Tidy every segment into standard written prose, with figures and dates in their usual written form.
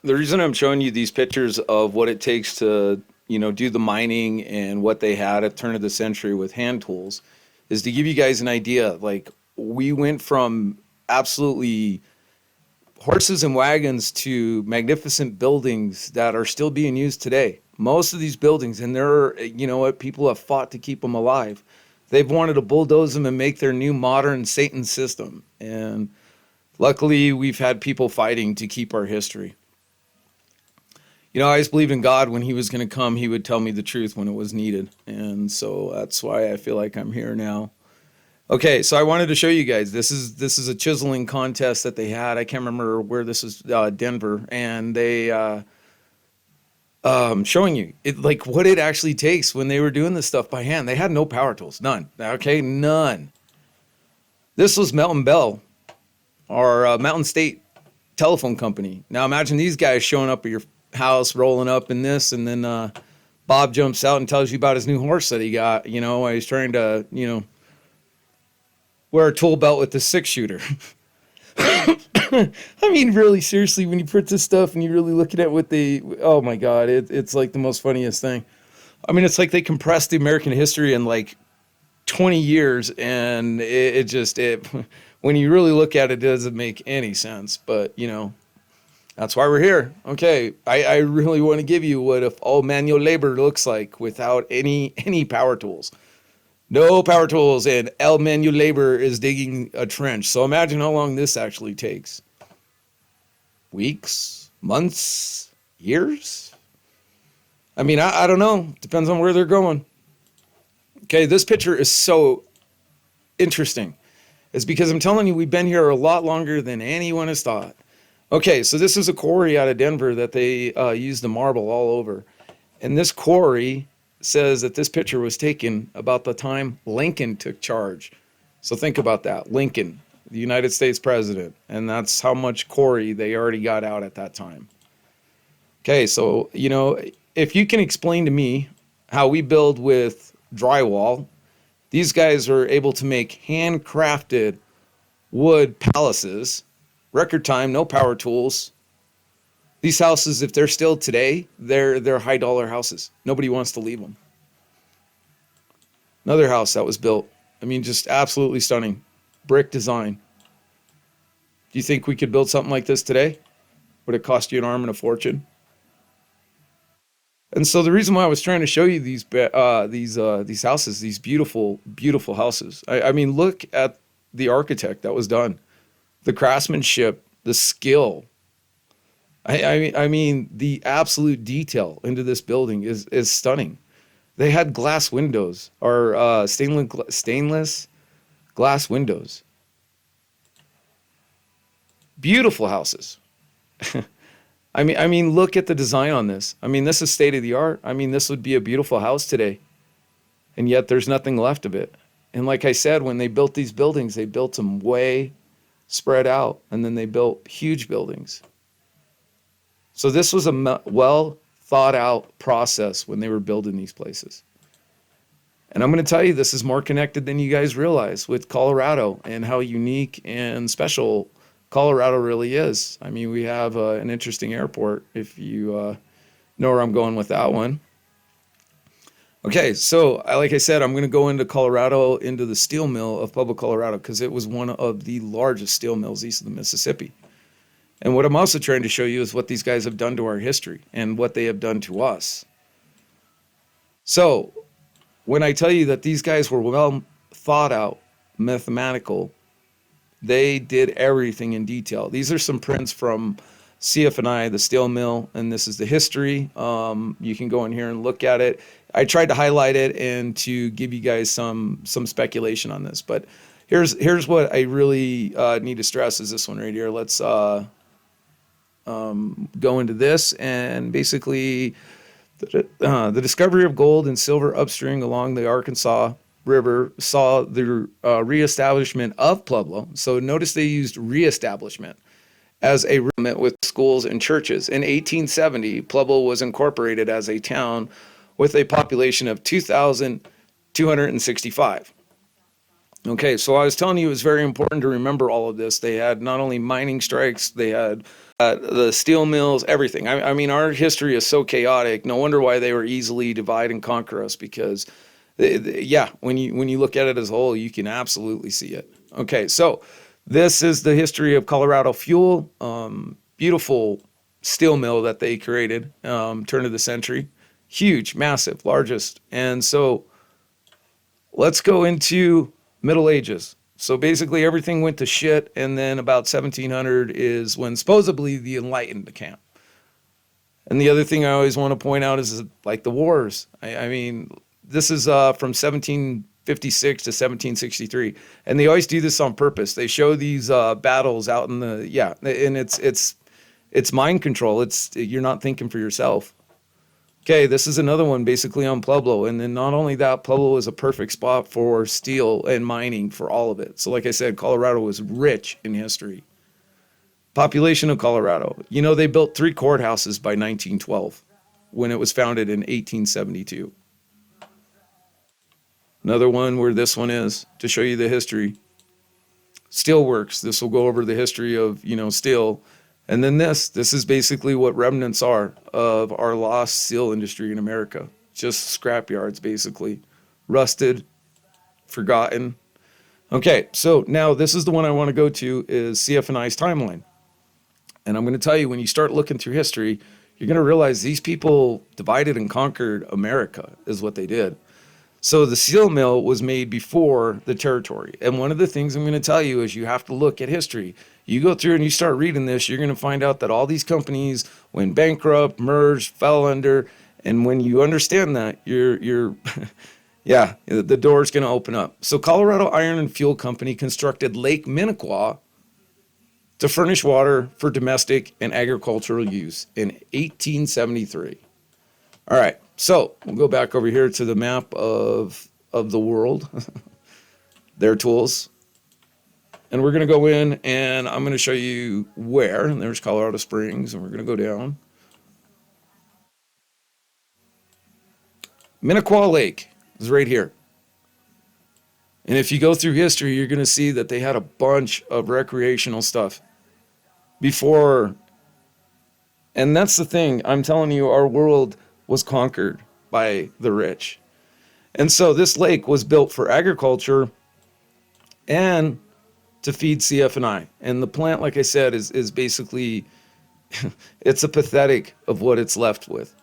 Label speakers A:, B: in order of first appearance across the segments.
A: The reason I'm showing you these pictures of what it takes to, do the mining and what they had at turn of the century with hand tools is to give you guys an idea. Like, we went from absolutely horses and wagons to magnificent buildings that are still being used today. Most of these buildings, and they're, what, people have fought to keep them alive. They've wanted to bulldoze them and make their new modern Satan system. And luckily, we've had people fighting to keep our history. I always believed in God. When he was going to come, he would tell me the truth when it was needed. And so that's why I feel like I'm here now. Okay, so I wanted to show you guys. This is a chiseling contest that they had. I can't remember where this is, Denver, and they showing you it, like, what it actually takes when they were doing this stuff by hand. They had no power tools, none. Okay, none. This was Mountain Bell, or Mountain State Telephone Company. Now imagine these guys showing up at your house, rolling up in this, and then Bob jumps out and tells you about his new horse that he got. He's trying to, wear a tool belt with the 6-shooter. I mean, really, seriously, when you put this stuff and you really look at it with oh my God, it's like the most funniest thing. I mean, it's like they compressed the American history in like 20 years, and when you really look at it, it doesn't make any sense. But, that's why we're here. Okay, I really want to give you what if all manual labor looks like without any power tools. No power tools, and el manual labor is digging a trench. So imagine how long this actually takes. Weeks, months, years? I mean, I don't know. Depends on where they're going. Okay, this picture is so interesting. It's because I'm telling you, we've been here a lot longer than anyone has thought. Okay, so this is a quarry out of Denver that they use the marble all over. And this quarry says that this picture was taken about the time Lincoln took charge. So think about that. Lincoln, the United States president. And that's how much quarry they already got out at that time. Okay, so, if you can explain to me how we build with drywall, these guys are able to make handcrafted wood palaces, record time, no power tools. These houses, if they're still today, they're high dollar houses. Nobody wants to leave them. Another house that was built, I mean, just absolutely stunning. Brick design. Do you think we could build something like this today? Would it cost you an arm and a fortune? And so the reason why I was trying to show you these houses, these beautiful, beautiful houses. I mean, look at the architect that was done, the craftsmanship, the skill. I mean, the absolute detail into this building is stunning. They had glass windows, or stainless glass windows. Beautiful houses. I mean, look at the design on this. I mean, this is state of the art. I mean, this would be a beautiful house today, and yet there's nothing left of it. And like I said, when they built these buildings, they built them way spread out, and then they built huge buildings. So this was a well thought out process when they were building these places. And I'm going to tell you, this is more connected than you guys realize with Colorado and how unique and special Colorado really is. I mean, we have an interesting airport, if you know where I'm going with that one. Okay, so like I said, I'm going to go into Colorado, into the steel mill of Pueblo, Colorado, because it was one of the largest steel mills east of the Mississippi. And what I'm also trying to show you is what these guys have done to our history and what they have done to us. So when I tell you that these guys were well thought out, mathematical, they did everything in detail. These are some prints from CF&I, the steel mill, and this is the history. You can go in here and look at it. I tried to highlight it and to give you guys some speculation on this, but here's what I really need to stress is this one right here. Let's go into this, and basically the discovery of gold and silver upstream along the Arkansas River saw the reestablishment of Pueblo. So notice they used reestablishment as a remit with schools and churches. In 1870, Pueblo was incorporated as a town with a population of 2,265. Okay, so I was telling you it was very important to remember all of this. They had not only mining strikes, they had the steel mills, everything. I mean, our history is so chaotic. No wonder why they were easily divide and conquer us because, yeah, when you look at it as a whole, you can absolutely see it. Okay, so this is the history of Colorado Fuel. Beautiful steel mill that they created, turn of the century. Huge, massive, largest. And so let's go into Middle Ages. So basically, everything went to shit, and then about 1700 is when supposedly the Enlightened began. And the other thing I always want to point out is like the wars. I mean, this is from 1756 to 1763, and they always do this on purpose. They show these battles out in the and it's mind control. It's you're not thinking for yourself. Okay, this is another one basically on Pueblo. And then not only that, Pueblo is a perfect spot for steel and mining for all of it. So like I said, Colorado was rich in history. Population of Colorado. You know, they built 3 courthouses by 1912 when it was founded in 1872. Another one where this one is to show you the history. Steelworks. This will go over the history of, steel. And then this is basically what remnants are of our lost steel industry in America. Just scrapyards, basically. Rusted, forgotten. Okay, so now this is the one I want to go to is CF&I's timeline. And I'm going to tell you, when you start looking through history, you're going to realize these people divided and conquered America is what they did. So the steel mill was made before the territory. And one of the things I'm going to tell you is you have to look at history. You go through and you start reading this, you're going to find out that all these companies went bankrupt, merged, fell under. And when you understand that, you're yeah, the door's going to open up. So Colorado Iron and Fuel Company constructed Lake Minnequa to furnish water for domestic and agricultural use in 1873. All right, so we'll go back over here to the map of the world, their tools. And we're going to go in and I'm going to show you where. And there's Colorado Springs, and we're going to go down. Minnequa Lake is right here. And if you go through history, you're going to see that they had a bunch of recreational stuff before. And that's the thing. I'm telling you, our world was conquered by the rich. And so this lake was built for agriculture and to feed CF&I. And the plant, like I said, is basically, it's a pathetic of what it's left with.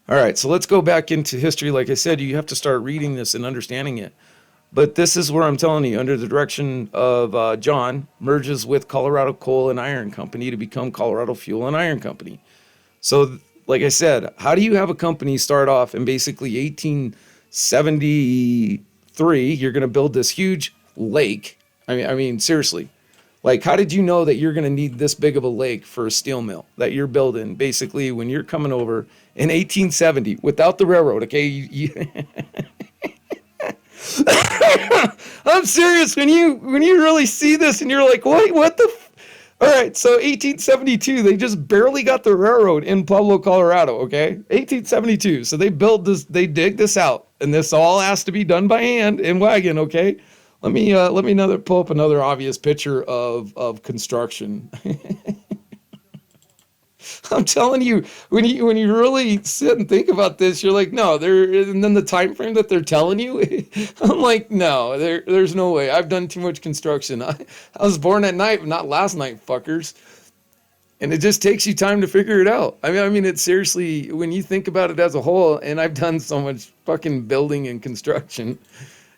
A: All right, so let's go back into history. Like I said, you have to start reading this and understanding it. But this is where I'm telling you, under the direction of John, merges with Colorado Coal and Iron Company to become Colorado Fuel and Iron Company. So, like I said, how do you have a company start off in basically 1873? You're going to build this huge lake. I mean, seriously. Like, how did you know that you're going to need this big of a lake for a steel mill that you're building basically when you're coming over in 1870 without the railroad? Okay, I'm serious. When you really see this and you're like, what the? All right, so 1872, they just barely got the railroad in Pueblo, Colorado. Okay, 1872. So they built this, they dig this out, and this all has to be done by hand in wagon. Okay. Let me pull up another obvious picture of construction. I'm telling you, when you really sit and think about this, you're like, no, and then the time frame that they're telling you, I'm like, no, there's no way. I've done too much construction. I was born at night, not last night, fuckers. And it just takes you time to figure it out. I mean, it's seriously, when you think about it as a whole, and I've done so much fucking building and construction.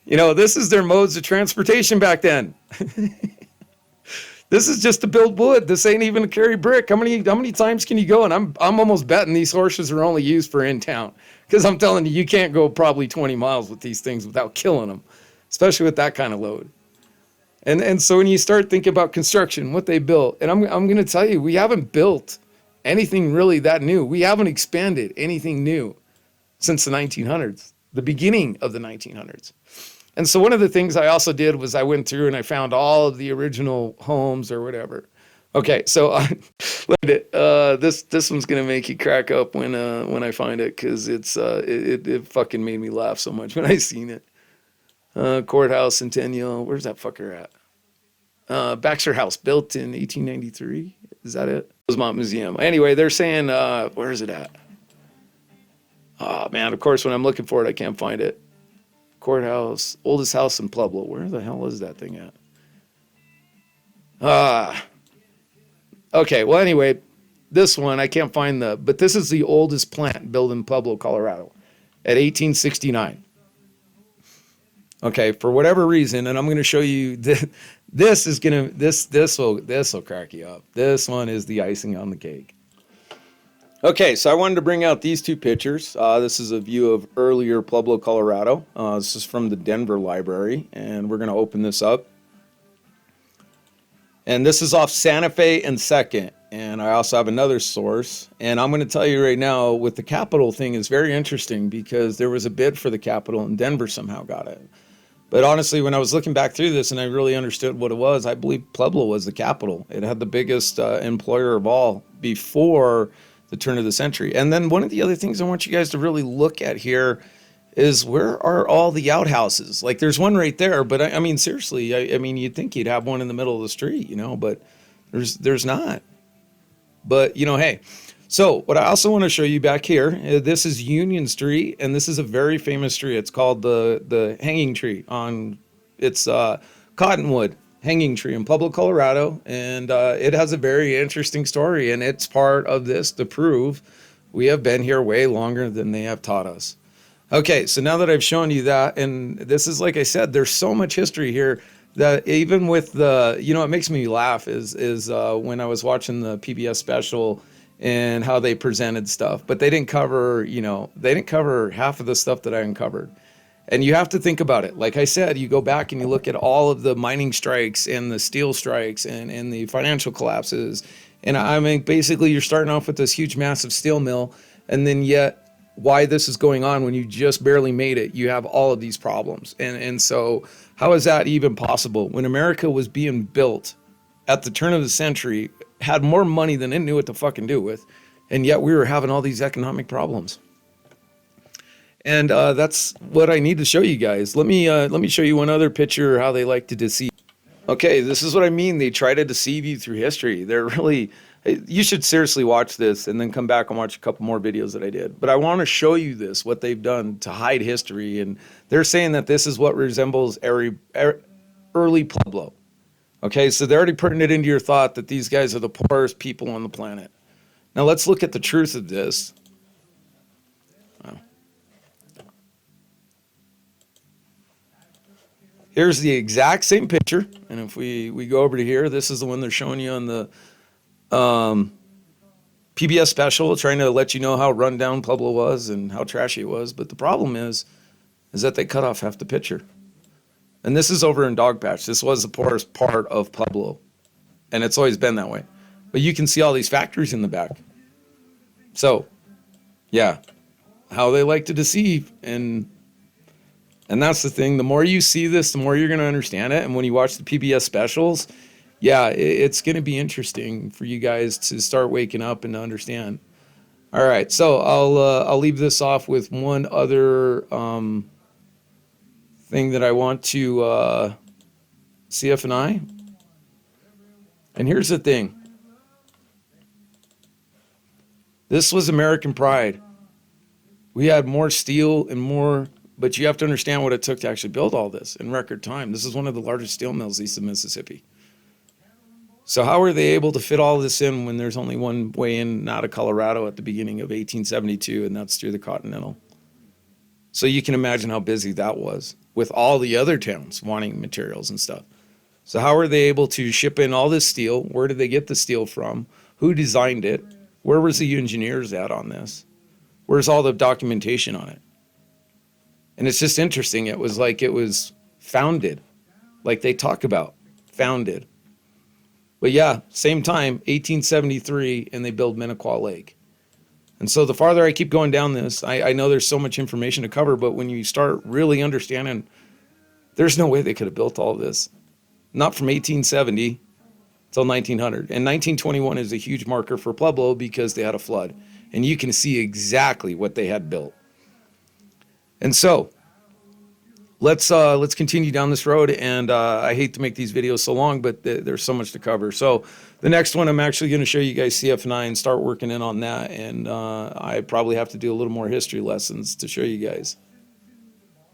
A: This is their modes of transportation back then. This is just to build wood. This ain't even to carry brick. How many times can you go? And I'm almost betting these horses are only used for in town, because I'm telling you, you can't go probably 20 miles with these things without killing them, especially with that kind of load. And so when you start thinking about construction, what they built, and I'm going to tell you, we haven't built anything really that new. We haven't expanded anything new since the 1900s, the beginning of the 1900s. And so one of the things I also did was I went through and I found all of the original homes or whatever. Okay, so look at it. This one's gonna make you crack up when I find it, because it fucking made me laugh so much when I seen it. Courthouse, Centennial. Where's that fucker at? Baxter House, built in 1893. Is that it? Rosemont Museum. Anyway, they're saying, where is it at? Oh, man, of course, when I'm looking for it, I can't find it. Courthouse, oldest house in Pueblo. Where the hell is that thing at? Okay, well, anyway, this one, I can't find but this is the oldest plant built in Pueblo, Colorado at 1869. Okay, for whatever reason, and I'm going to show you this will crack you up. This one is the icing on the cake. Okay, so I wanted to bring out these two pictures. This is a view of earlier Pueblo, Colorado. This is from the Denver Library, and we're going to open this up. And this is off Santa Fe and 2nd. And I also have another source. And I'm going to tell you right now, with the Capitol thing is very interesting because there was a bid for the Capitol and Denver somehow got it. But honestly, when I was looking back through this and I really understood what it was, I believe Pueblo was the capital. It had the biggest employer of all before the turn of the century. And then one of the other things I want you guys to really look at here is where are all the outhouses? Like there's one right there, but I mean, seriously, I mean, you'd think you'd have one in the middle of the street, you know, but there's not. But, you know, hey, so what I also want to show you back here, this is Union Street, and this is a very famous tree. It's called the Hanging Tree it's Cottonwood Hanging Tree in Pueblo, Colorado, and it has a very interesting story, and it's part of this to prove we have been here way longer than they have taught us. Okay, so now that I've shown you that, and this is, like I said, there's so much history here that even with the, you know, it makes me laugh is when I was watching the PBS special and how they presented stuff, but they didn't cover, you know, they didn't cover half of the stuff that I uncovered. And you have to think about it. Like I said, you go back and you look at all of the mining strikes and the steel strikes and the financial collapses. And I mean, basically you're starting off with this huge, massive steel mill, and then yet why this is going on when you just barely made it, you have all of these problems. And so how is that even possible? When America was being built at the turn of the century, had more money than it knew what to fucking do with, and yet we were having all these economic problems. And that's what I need to show you guys. Let me show you one other picture of how they like to deceive. Okay, this is what I mean. They try to deceive you through history. They're really, you should seriously watch this and then come back and watch a couple more videos that I did. But I want to show you this, what they've done to hide history. And they're saying that this is what resembles early Pueblo. Okay, so they're already putting it into your thought that these guys are the poorest people on the planet. Now let's look at the truth of this. Wow. Here's the exact same picture. And if we go over to here, this is the one they're showing you on the PBS special, trying to let you know how run down Pueblo was and how trashy it was. But the problem is that they cut off half the picture. And this is over in Dogpatch. This was the poorest part of Pueblo. And it's always been that way. But you can see all these factories in the back. So, yeah, how they like to deceive. And that's the thing. The more you see this, the more you're going to understand it. And when you watch the PBS specials, yeah, it's going to be interesting for you guys to start waking up and to understand. All right, so I'll leave this off with one other thing that I want to CF&I. And here's the thing. This was American pride. We had more steel and more, but you have to understand what it took to actually build all this in record time. This is one of the largest steel mills east of Mississippi. So how are they able to fit all this in when there's only one way in and out of Colorado at the beginning of 1872, and that's through the Continental? So you can imagine how busy that was with all the other towns wanting materials and stuff. So how are they able to ship in all this steel? Where did they get the steel from? Who designed it? Where was the engineers at on this? Where's all the documentation on it? And it's just interesting. It was like it was founded, like they talk about, founded. But yeah, same time, 1873, and they build Minnequa Lake. And so the farther I keep going down this, I know there's so much information to cover, but when you start really understanding, there's no way they could have built all of this. Not from 1870 till 1900. And 1921 is a huge marker for Pueblo because they had a flood. And you can see exactly what they had built. And so, let's continue down this road. And I hate to make these videos so long, but there's so much to cover. So the next one, I'm actually going to show you guys CF9, start working in on that. And I probably have to do a little more history lessons to show you guys.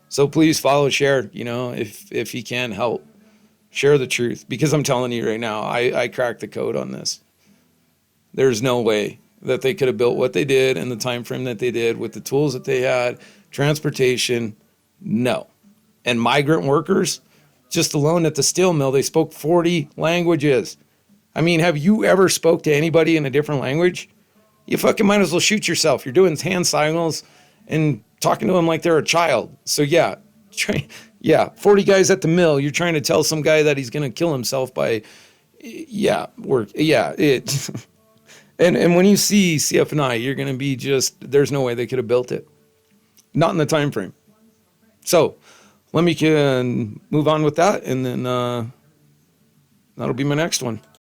A: So please follow, share, you know, if you can help. Share the truth, because I'm telling you right now, I cracked the code on this. There's no way that they could have built what they did in the time frame that they did with the tools that they had, transportation, no. And migrant workers, just alone at the steel mill, they spoke 40 languages. I mean, have you ever spoke to anybody in a different language? You fucking might as well shoot yourself. You're doing hand signals and talking to them like they're a child. So yeah, 40 guys at the mill, you're trying to tell some guy that he's going to kill himself by, and when you see CF&I, you're going to be just, there's no way they could have built it. Not in the time frame. So let me move on with that, and then that'll be my next one.